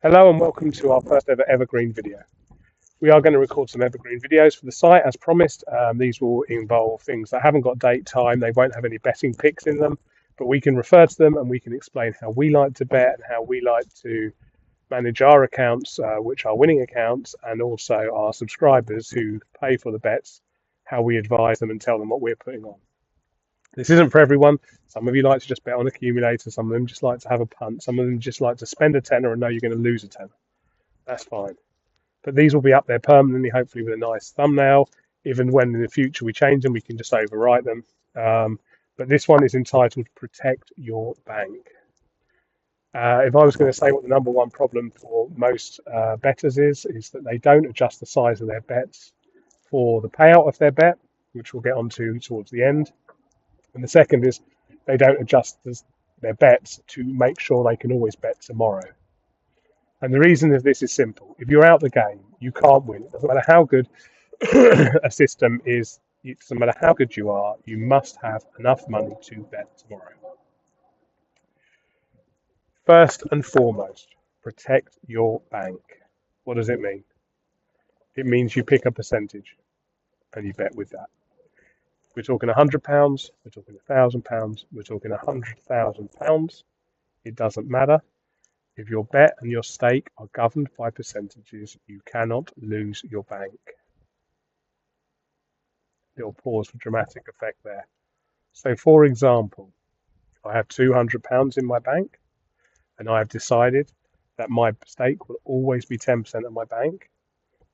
Hello and welcome to our first ever Evergreen video. We are going to record some Evergreen videos for the site as promised. These will involve things that haven't got date, time, they won't have any betting picks in them, but we can refer to them and we can explain how we like to bet and how we like to manage our accounts, which are winning accounts, and also our subscribers who pay for the bets, how we advise them and tell them what we're putting on. This isn't for everyone. Some of you like to just bet on accumulators, some of them just like to have a punt, some of them just like to spend a tenner and know you're going to lose a tenner. That's fine. But these will be up there permanently, hopefully with a nice thumbnail. Even when in the future we change them, we can just overwrite them. But this one is entitled Protect Your Bank. If I was going to say what the number one problem for most bettors is that they don't adjust the size of their bets for the payout of their bet, which we'll get onto towards the end. And the second is they don't adjust their bets to make sure they can always bet tomorrow. And the reason of this is simple. If you're out the game, you can't win. It doesn't matter how good a system is, it doesn't matter how good you are, you must have enough money to bet tomorrow. First and foremost, protect your bank. What does it mean? It means you pick a percentage and you bet with that. We're talking £100, we're talking £1,000, we're talking £100,000. It doesn't matter. If your bet and your stake are governed by percentages, you cannot lose your bank. Little pause for dramatic effect there. So, for example, I have £200 in my bank, and I have decided that my stake will always be 10% of my bank.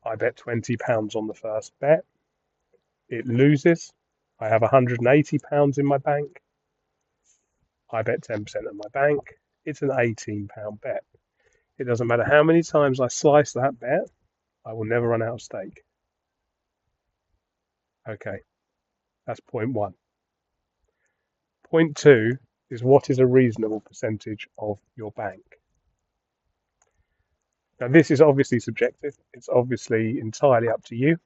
I bet £20 on the first bet. It loses. I have £180 in my bank. I bet 10% of my bank. It's an £18 bet. It doesn't matter how many times I slice that bet, I will never run out of stake. Okay, that's point one. Point two is what is a reasonable percentage of your bank? Now, this is obviously subjective. It's obviously entirely up to you.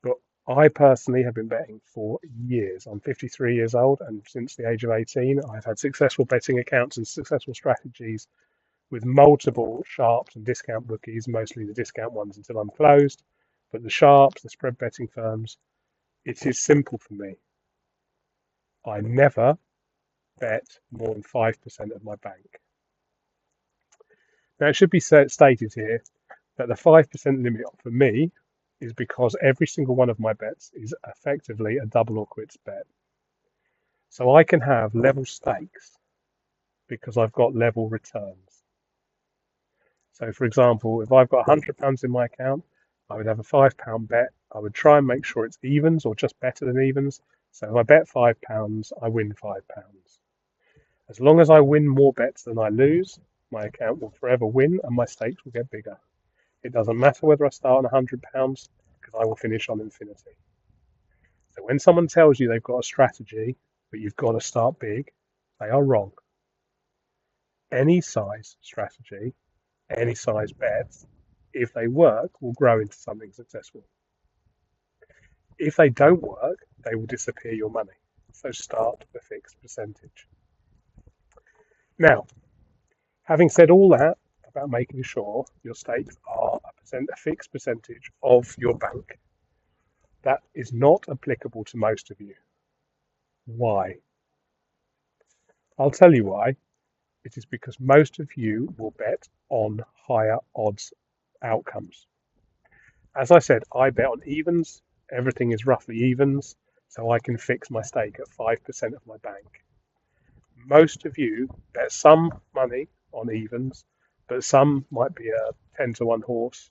But I personally have been betting for years. I'm 53 years old, and since the age of 18, I've had successful betting accounts and successful strategies with multiple sharps and discount bookies, mostly the discount ones until I'm closed. But the sharps, the spread betting firms, it is simple for me. I never bet more than 5% of my bank. Now, it should be stated here that the 5% limit for me is because every single one of my bets is effectively a double or quits bet. So I can have level stakes because I've got level returns. So, for example, if I've got £100 in my account, I would have a £5 bet. I would try and make sure it's evens or just better than evens. So if I bet £5, I win £5. As long as I win more bets than I lose, my account will forever win and my stakes will get bigger. It doesn't matter whether I start on £100 because I will finish on infinity. So when someone tells you they've got a strategy, but you've got to start big, they are wrong. Any size strategy, any size bets, if they work, will grow into something successful. If they don't work, they will disappear your money. So start with a fixed percentage. Now, having said all that about making sure your stakes are a fixed percentage of your bank, that is not applicable to most of you. Why? I'll tell you why. It is because most of you will bet on higher odds outcomes. As I said, I bet on evens. Everything is roughly evens, so I can fix my stake at 5% of my bank. Most of you bet some money on evens, but some might be a 10-to-1 horse.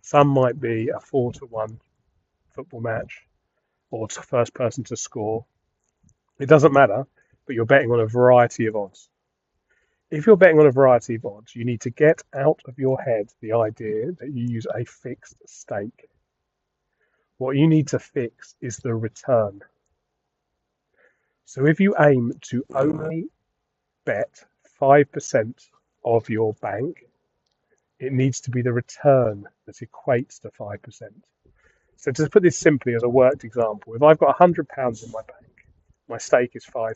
Some might be a 4-to-1 football match or first person to score. It doesn't matter, but you're betting on a variety of odds. If you're betting on a variety of odds, you need to get out of your head the idea that you use a fixed stake. What you need to fix is the return. So if you aim to only bet 5% of your bank, it needs to be the return that equates to 5%. So to put this simply as a worked example, if I've got £100 in my bank, my stake is £5,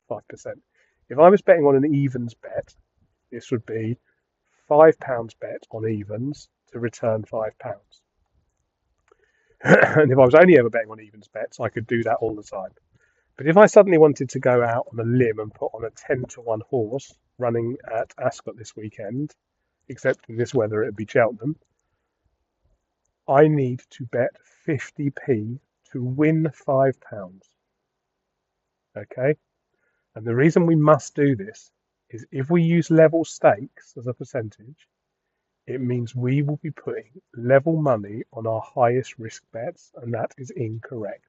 5%. If I was betting on an evens bet, this would be £5 bet on evens to return £5. And if I was only ever betting on evens bets, I could do that all the time. But if I suddenly wanted to go out on a limb and put on a 10-to-1 horse running at Ascot this weekend, except in this weather it'd be Cheltenham, I need to bet 50p to win £5. Okay? And the reason we must do this is if we use level stakes as a percentage, it means we will be putting level money on our highest risk bets, and that is incorrect.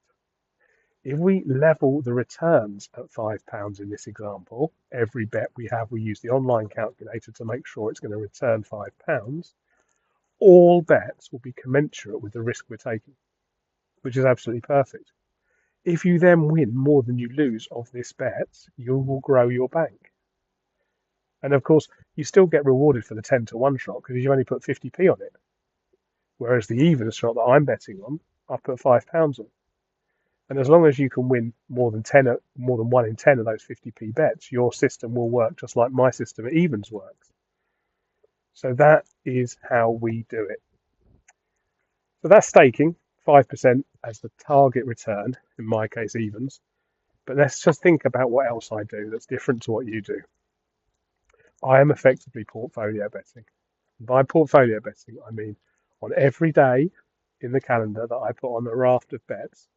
If we level the returns at £5 in this example, every bet we have, we use the online calculator to make sure it's going to return £5, all bets will be commensurate with the risk we're taking, which is absolutely perfect. If you then win more than you lose of this bet, you will grow your bank. And of course, you still get rewarded for the 10-to-1 shot because you only put 50p on it. Whereas the even shot that I'm betting on, I put £5 on. And as long as you can win more than 1 in 10 of those 50p bets, your system will work just like my system at evens works. So that is how we do it. So that's staking, 5% as the target return, in my case evens. But let's just think about what else I do that's different to what you do. I am effectively portfolio betting. By portfolio betting, I mean on every day in the calendar that I put on a raft of bets,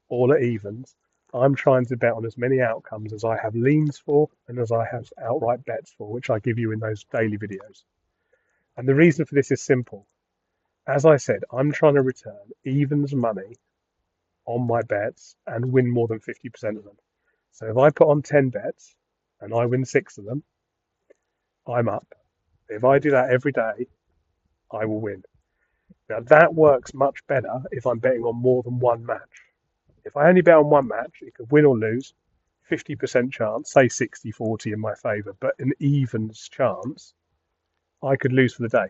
all at evens, I'm trying to bet on as many outcomes as I have leans for and as I have outright bets for, which I give you in those daily videos. And the reason for this is simple. As I said, I'm trying to return evens money on my bets and win more than 50% of them. So if I put on 10 bets and I win 6 of them, I'm up. If I do that every day, I will win. Now that works much better if I'm betting on more than one match. If I only bet on one match, it could win or lose, 50% chance, say 60-40 in my favour, but an evens chance, I could lose for the day.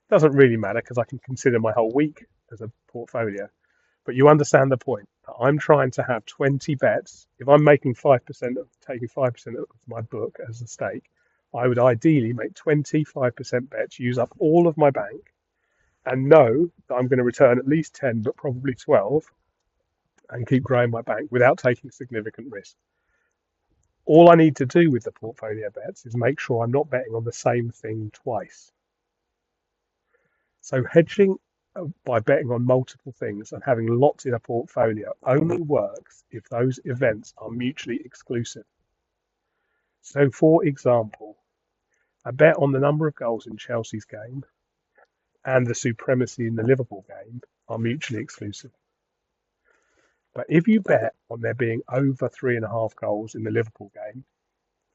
Doesn't really matter because I can consider my whole week as a portfolio. But you understand the point. I'm trying to have 20 bets. If I'm making 5% of taking 5% of my book as a stake, I would ideally make 25% bets, use up all of my bank, and know that I'm going to return at least 10, but probably 12, and keep growing my bank without taking significant risk. All I need to do with the portfolio bets is make sure I'm not betting on the same thing twice. So hedging by betting on multiple things and having lots in a portfolio only works if those events are mutually exclusive. So, for example, a bet on the number of goals in Chelsea's game and the supremacy in the Liverpool game are mutually exclusive. But if you bet on there being over 3.5 goals in the Liverpool game,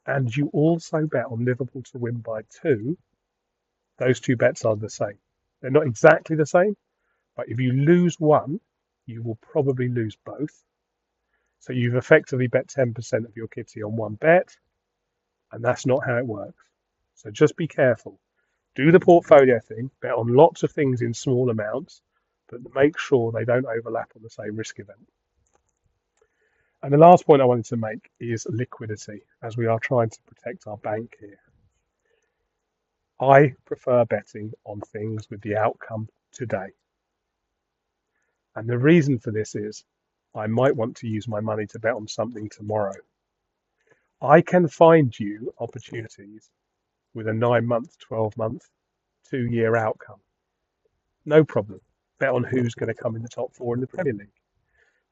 and you also bet on Liverpool to win by 2, those two bets are the same. They're not exactly the same, but if you lose one, you will probably lose both. So you've effectively bet 10% of your kitty on one bet, and that's not how it works. So just be careful. Do the portfolio thing, bet on lots of things in small amounts, but make sure they don't overlap on the same risk event. And the last point I wanted to make is liquidity, as we are trying to protect our bank here. I prefer betting on things with the outcome today. And the reason for this is I might want to use my money to bet on something tomorrow. I can find you opportunities with a 9-month, 12-month, 2-year outcome. No problem. Bet on who's going to come in the top 4 in the Premier League.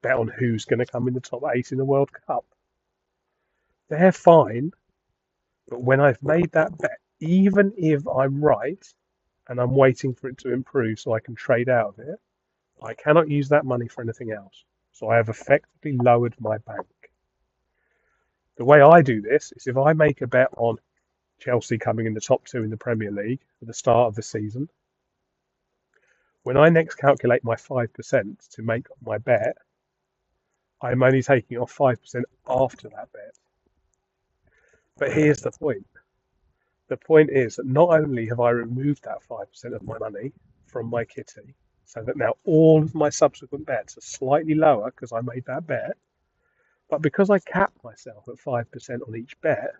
Bet on who's going to come in the top 8 in the World Cup. They're fine, but when I've made that bet, even if I'm right and I'm waiting for it to improve so I can trade out of it, I cannot use that money for anything else. So I have effectively lowered my bank. The way I do this is if I make a bet on Chelsea coming in the top 2 in the Premier League at the start of the season, when I next calculate my 5% to make my bet, I'm only taking off 5% after that bet. But here's the point. The point is that not only have I removed that 5% of my money from my kitty, so that now all of my subsequent bets are slightly lower because I made that bet, but because I capped myself at 5% on each bet,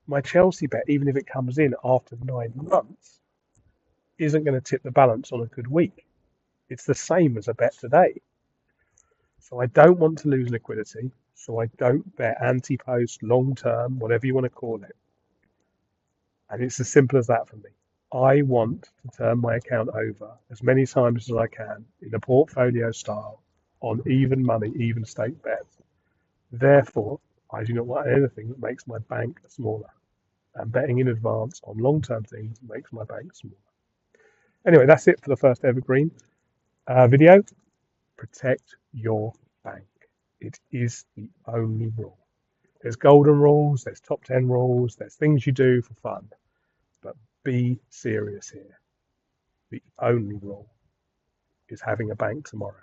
my Chelsea bet, even if it comes in after 9 months, isn't going to tip the balance on a good week. It's the same as a bet today. So I don't want to lose liquidity. So I don't bet anti-post, long-term, whatever you want to call it. And it's as simple as that for me. I want to turn my account over as many times as I can in a portfolio style on even money, even stake bets. Therefore, I do not want anything that makes my bank smaller. And betting in advance on long-term things makes my bank smaller. Anyway, that's it for the first Evergreen video. Protect your bank. It is the only rule. There's golden rules, there's top 10 rules, there's things you do for fun. But be serious here. The only rule is having a bank tomorrow.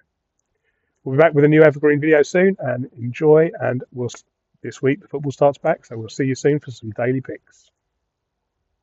We'll be back with a new Evergreen video soon, and enjoy. And this week the football starts back, so we'll see you soon for some daily picks.